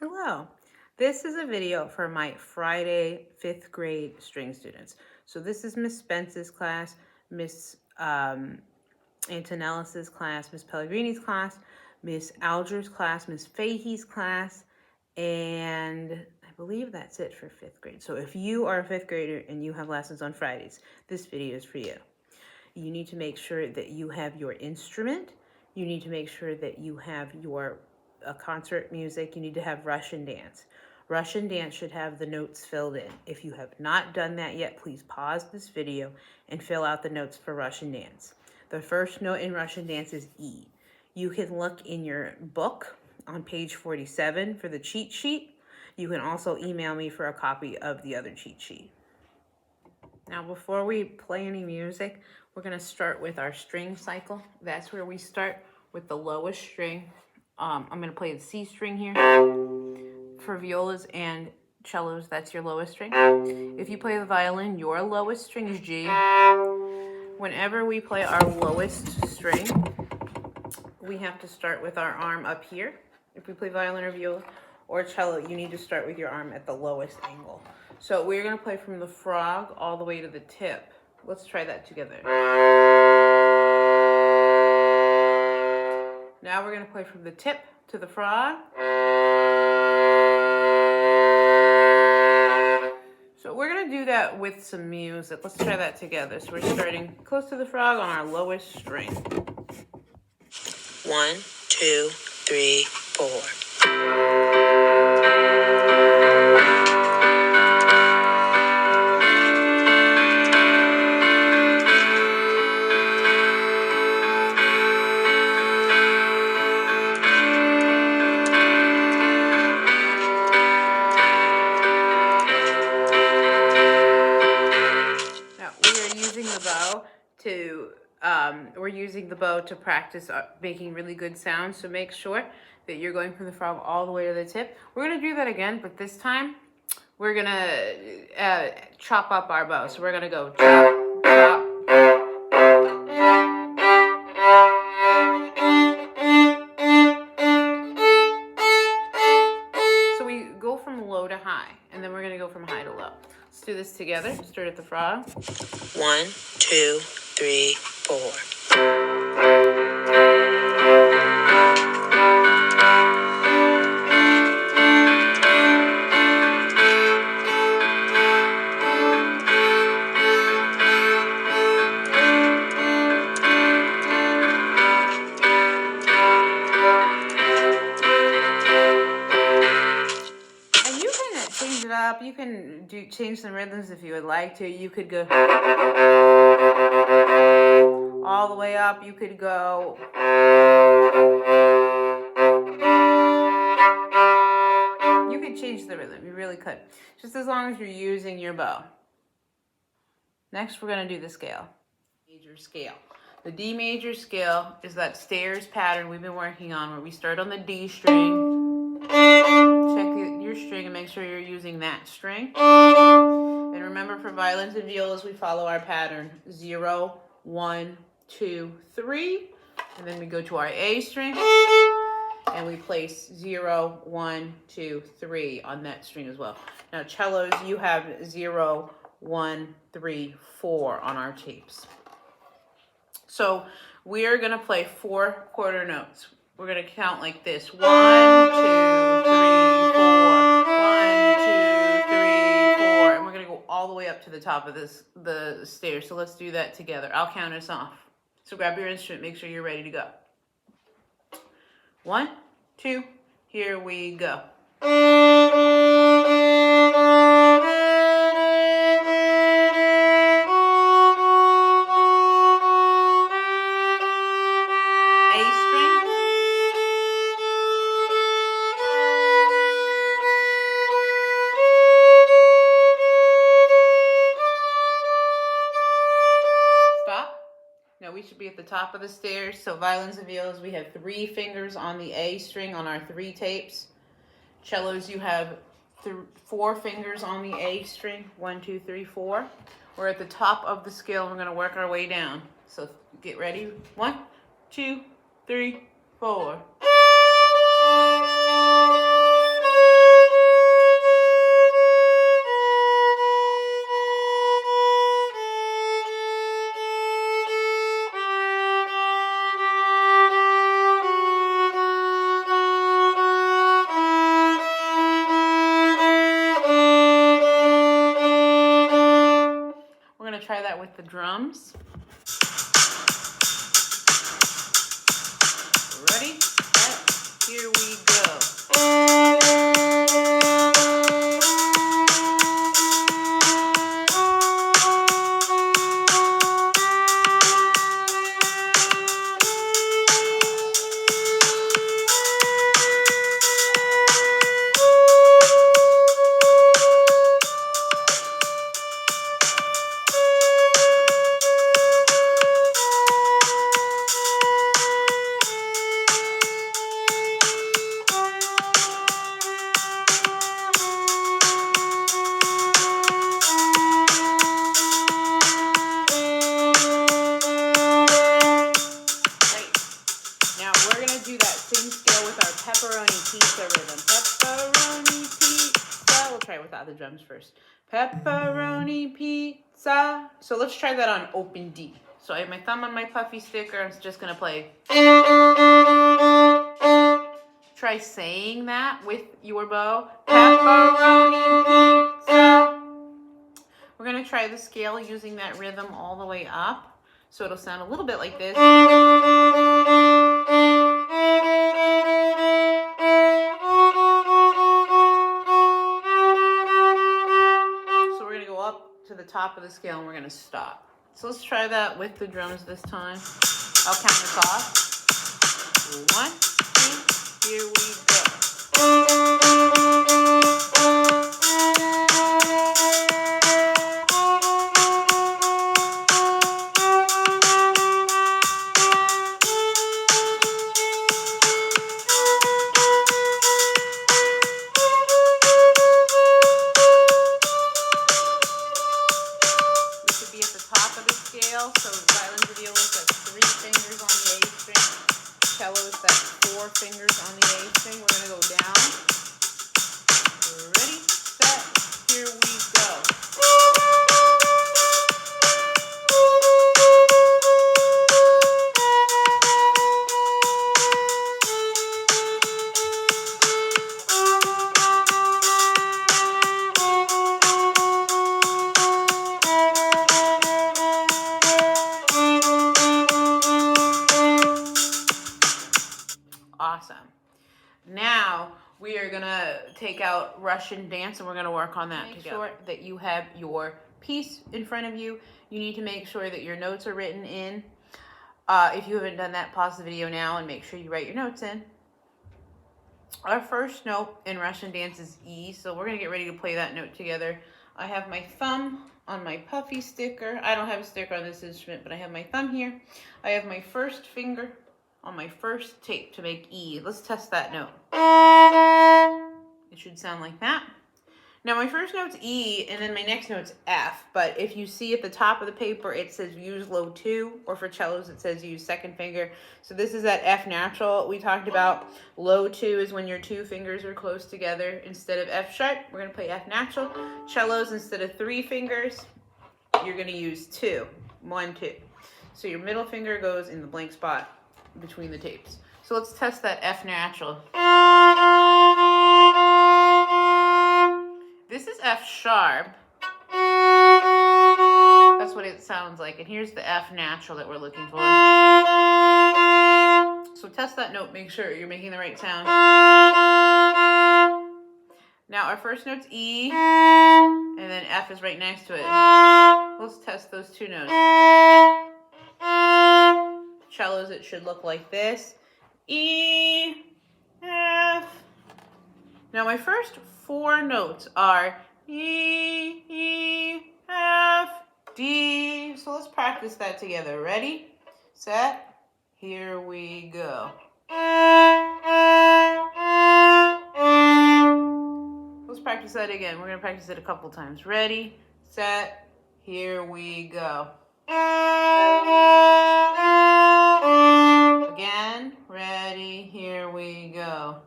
Hello, this is a video for my Friday 5th grade string students. So this is Miss Spence's class, Miss Antonella's class, Miss Pellegrini's class, Miss Alger's class, Miss Fahey's class, and I believe that's it for 5th grade. So if you are a 5th grader and you have lessons on Fridays, this video is for you. You need to make sure that you have your instrument. You need to make sure that you have your concert music. You need to have Russian dance. Russian dance should have the notes filled in. If you have not done that yet, please pause this video and fill out the notes for Russian dance. The first note in Russian dance is E. You can look in your book on page 47 for the cheat sheet. You can also email me for a copy of the other cheat sheet. Now, before we play any music, we're going to start with our string cycle. That's where we start with the lowest string. I'm going to play the C string here. For violas and cellos, that's your lowest string. If you play the violin, your lowest string is G. Whenever we play our lowest string, we have to start with our arm up here. If we play violin or viola or cello, you need to start with your arm at the lowest angle. So we're going to play from the frog all the way to the tip. Let's try that together. Now we're going to play from the tip to the frog. So we're going to do that with some music. Let's try that together. So we're starting close to the frog on our lowest string. 1, 2, 3, 4. We're using the bow to practice making really good sounds, so make sure that you're going from the frog all the way to the tip. We're going to do that again, but this time we're going to chop up our bow. So we're going to go chop, chop. So we go from low to high, and then we're going to go from high to low. Let's do this together. Start at the frog. 1, 2, 3, 4. Change it up. You can change some rhythms if you would like to. You could go all the way up. You could go you could change the rhythm. You really could, just as long as you're using your bow. Next, we're going to do the scale. Major scale. The D major scale is that stairs pattern we've been working on, where we start on the D string. Check your string and make sure you're using that string. And remember, for violins and violas, we follow our pattern 0, 1, 2, 3. And then we go to our A string and we place 0, 1, 2, 3 on that string as well. Now, cellos, you have 0, 1, 3, 4 on our tapes. So we are going to play 4 quarter notes. We're going to count like this. 1, 2, 3, 4. 1, 2, 3, 4. And we're going to go all the way up to the top of the stairs. So let's do that together. I'll count us off. So grab your instrument. Make sure you're ready to go. 1, 2, here we go. We should be at the top of the stairs. So violins and violas, we have 3 fingers on the A string on our 3 tapes. Cellos, you have 4 fingers on the A string. 1, 2, 3, 4. We're at the top of the scale. We're going to work our way down. So get ready. 1, 2, 3, 4. drums. Ready, set, here we go. Pepperoni pizza rhythm. Pepperoni pizza. We'll try it without the drums first. Pepperoni pizza. So let's try that on open D. So I have my thumb on my puffy sticker. I'm just going to play. Try saying that with your bow. Pepperoni pizza. We're going to try the scale using that rhythm all the way up. So it'll sound a little bit like this. To the top of the scale and we're going to stop. So let's try that with the drums this time. I'll count us off. 1, 2, here we go. So violins and violas, that's 3 fingers on the A string. Cellos, that's 4 fingers on the A string. We're going to go down. Ready, set, here we go. Awesome. Now we are gonna take out Russian dance and we're gonna work on that. Make sure that you have your piece in front of you. You need to make sure that your notes are written in. If you haven't done that, pause the video now and make sure you write your notes in. Our first note in Russian dance is E, so we're gonna get ready to play that note together. I have my thumb on my puffy sticker. I don't have a sticker on this instrument, but I have my thumb here. I have my first finger on my first tape to make E. Let's test that note. It should sound like that. Now my first note's E and then my next note's F, but if you see at the top of the paper it says use low 2, or for cellos it says use second finger. So this is that F natural we talked about. Low 2 is when your 2 fingers are close together. Instead of F sharp, we're going to play F natural. Cellos, instead of 3 fingers, you're going to use 2. 1, 2. So your middle finger goes in the blank spot between the tapes. So let's test that F natural. This is F sharp. That's what it sounds like. And here's the F natural that we're looking for. So test that note, make sure you're making the right sound. Now our first note's E, and then F is right next to it. Let's test those 2 notes. Cellos, it should look like this. E, F. Now my first 4 notes are E, E, F, D. So let's practice that together. Ready, set, here we go. Let's practice that again. We're going to practice it a couple times. Ready, set, here we go. Again, ready, here we go.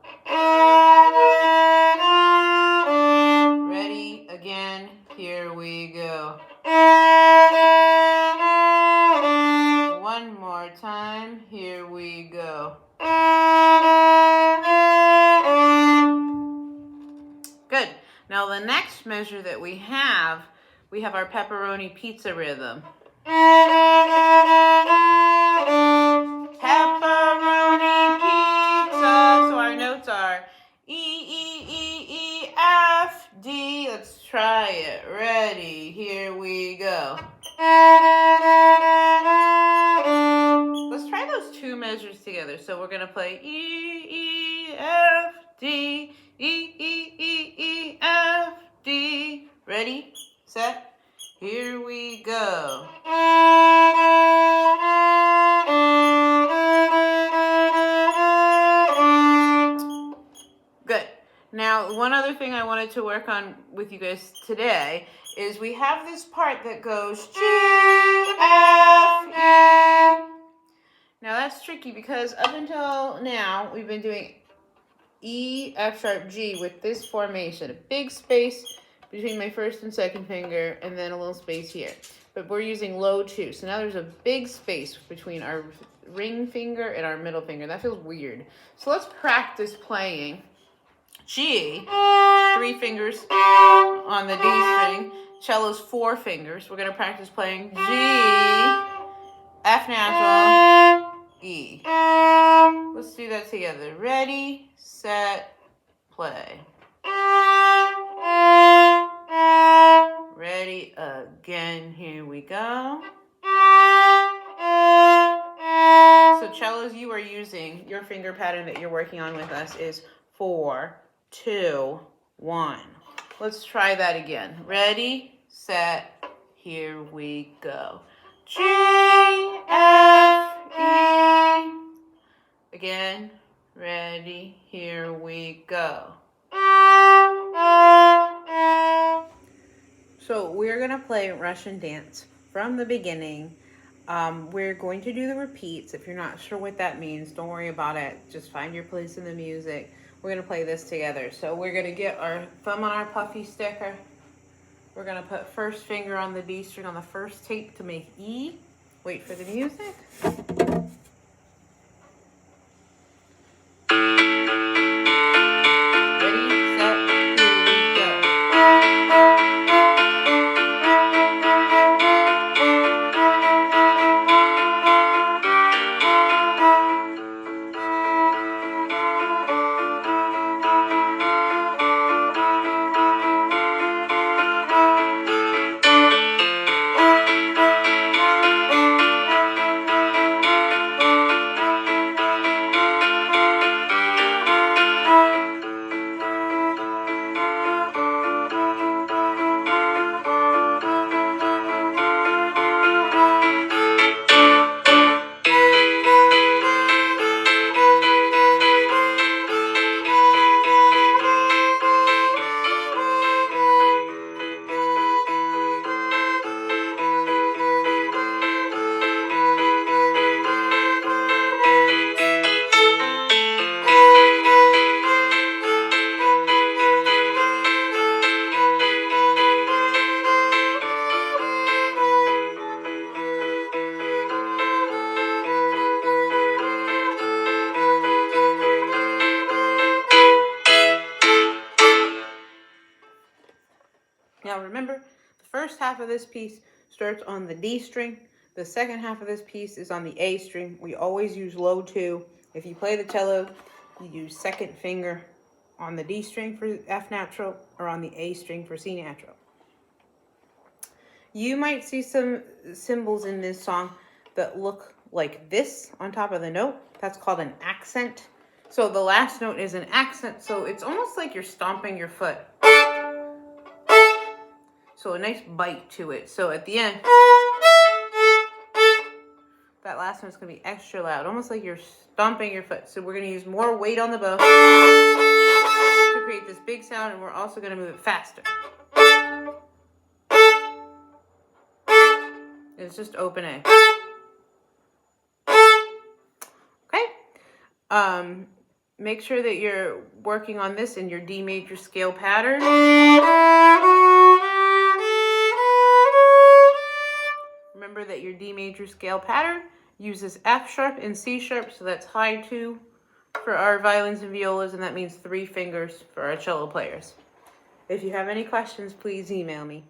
Ready, again, here we go. One more time, here we go. Good. Now the next measure that we have our pepperoni pizza rhythm. Pepperoni pizza. So our notes are E, E, E, E, F, D. Let's try it. Ready? Here we go. Let's try those two measures together. So we're going to play E, E, F, D, E, E, E, E, F, D. Ready, set, here we go. Good. Now, one other thing I wanted to work on with you guys today is we have this part that goes G, F, E. Now that's tricky because up until now we've been doing E, F sharp, G with this formation. A big space between my first and second finger and then a little space here. But we're using low 2. So now there's a big space between our ring finger and our middle finger. That feels weird. So let's practice playing G, 3 fingers on the D string. Cello's 4 fingers. We're going to practice playing G, F natural, E. Let's do that together. Ready, set, play. Ready, again, here we go. So cellos, you are using, your finger pattern that you're working on with us is 4, 2, 1. Let's try that again. Ready, set, here we go. G, F, E. Again, ready, here we go. So we're going to play Russian dance from the beginning. We're going to do the repeats. If you're not sure what that means, don't worry about it. Just find your place in the music. We're going to play this together. So we're going to get our thumb on our puffy sticker. We're going to put first finger on the D string on the first tape to make E. Wait for the music. Now remember, the first half of this piece starts on the D string. The second half of this piece is on the A string. We always use low 2. If you play the cello, you use second finger on the D string for F natural or on the A string for C natural. You might see some symbols in this song that look like this on top of the note. That's called an accent. So the last note is an accent, so it's almost like you're stomping your foot. So a nice bite to it. So at the end, that last one's going to be extra loud, almost like you're stomping your foot. So we're going to use more weight on the bow to create this big sound, and we're also going to move it faster. It's just open A. Okay. Make sure that you're working on this in your D major scale pattern. Remember that your D major scale pattern uses F sharp and C sharp, so that's high 2 for our violins and violas, and that means 3 fingers for our cello players. If you have any questions, please email me.